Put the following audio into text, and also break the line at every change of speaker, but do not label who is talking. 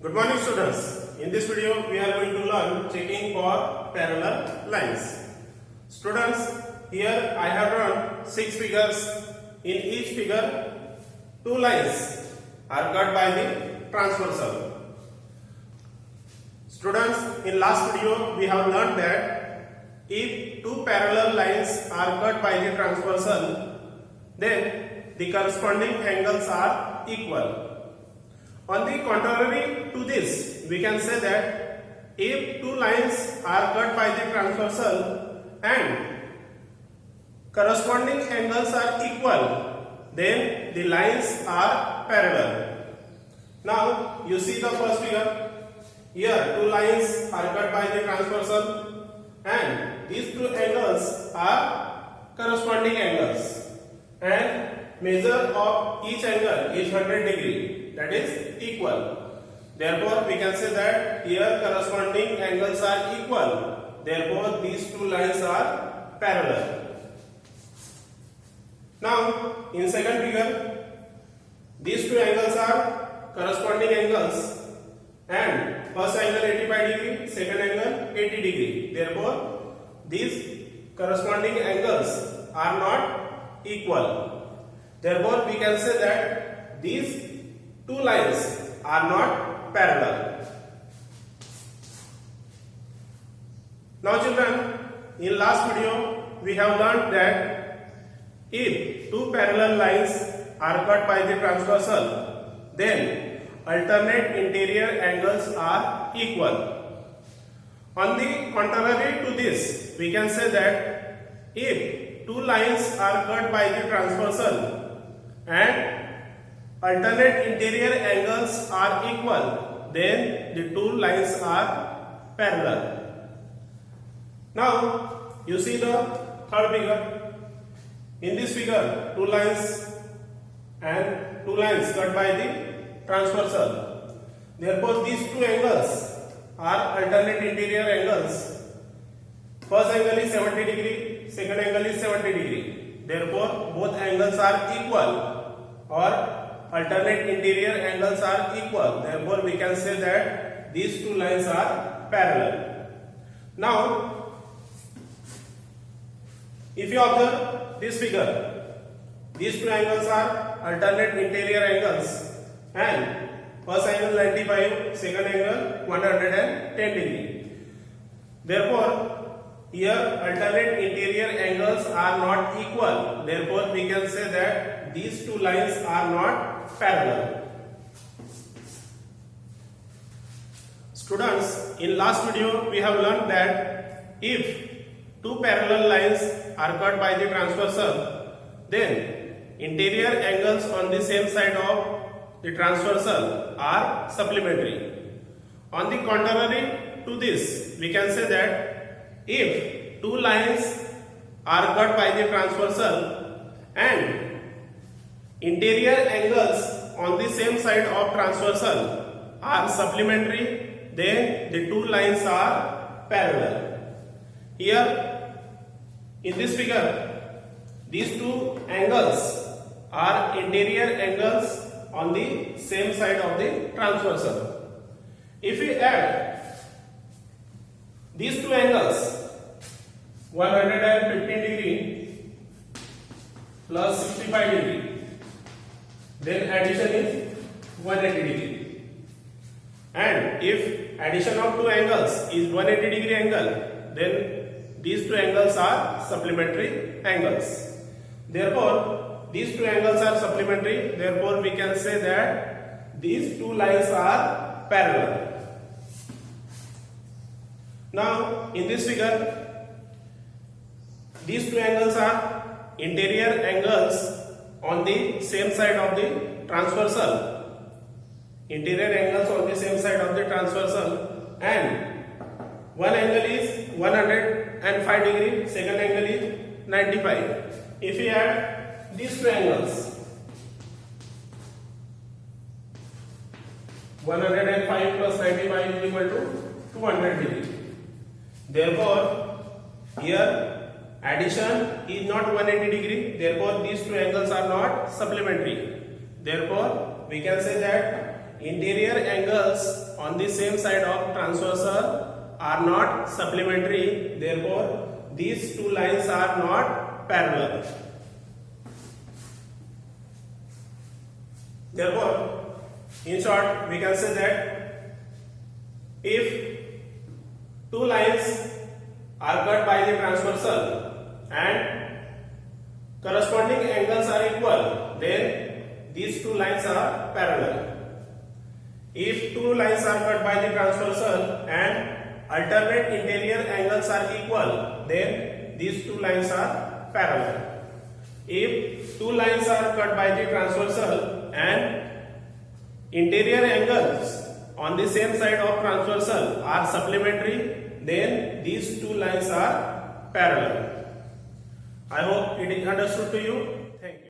Good morning students. In this video we are going to learn checking for parallel lines. Students, here I have drawn 6 figures. In each figure 2 lines are cut by the transversal. Students, in last video we have learned that if 2 parallel lines are cut by the transversal, then the corresponding angles are equal. On the contrary to this, we can say that if 2 lines are cut by the transversal and corresponding angles are equal, then the lines are parallel. Now you see the first figure. Here 2 lines are cut by the transversal and these 2 angles are corresponding angles, and measure of each angle is 100 degree, that is equal. Therefore we can say that here corresponding angles are equal, therefore these 2 lines are parallel. Now in second figure, these 2 angles are corresponding angles, and first angle 85 degree, second angle 80 degree. Therefore these corresponding angles are not equal. Therefore we can say that these 2 lines are not parallel. Now children, in last video we have learned that if 2 parallel lines are cut by the transversal, then alternate interior angles are equal. On the contrary to this, we can say that if 2 lines are cut by the transversal and alternate interior angles are equal, then the 2 lines are parallel. Now you see the third figure. In this figure 2 lines and 2 lines cut by the transversal. Therefore these 2 angles are alternate interior angles. First angle is 70 degree, second angle is 70 degree. Therefore both angles are equal, or alternate interior angles are equal. Therefore we can say that these 2 lines are parallel. Now if you observe this figure, these 2 angles are alternate interior angles, and first angle 95, second angle 110 degree. Therefore here alternate interior angles are not equal. Therefore we can say that these 2 lines are not parallel. Students, in last video we have learned that if 2 parallel lines are cut by the transversal, then interior angles on the same side of the transversal are supplementary. On the contrary to this, we can say that if 2 lines are cut by the transversal and interior angles on the same side of transversal are supplementary, then the 2 lines are parallel. Here in this figure, these 2 angles are interior angles on the same side of the transversal. If we add these 2 angles, 115 degree plus 65 degree, then addition is 180 degree. And if addition of 2 angles is 180 degree angle, then these 2 angles are supplementary angles. Therefore these 2 angles are supplementary, therefore we can say that these 2 lines are parallel. Now in this figure, these 2 angles are interior angles on the same side of the transversal. Interior angles on the same side of the transversal, and one angle is 105 degree, second angle is 95. If we add these 2 angles, 105 plus 95 is equal to 200 degree. Therefore here addition is not 180 degree, therefore these 2 angles are not supplementary. Therefore we can say that interior angles on the same side of transversal are not supplementary, therefore these two lines are not parallel. Therefore, in short, we can say that if two lines are cut by the transversal and corresponding angles are equal, then these two lines are parallel. If two lines are cut by the transversal and alternate interior angles are equal, then these two lines are parallel. If two lines are cut by the transversal and interior angles on the same side of transversal are supplementary, then these two lines are parallel. I hope it is understood to you. Thank you.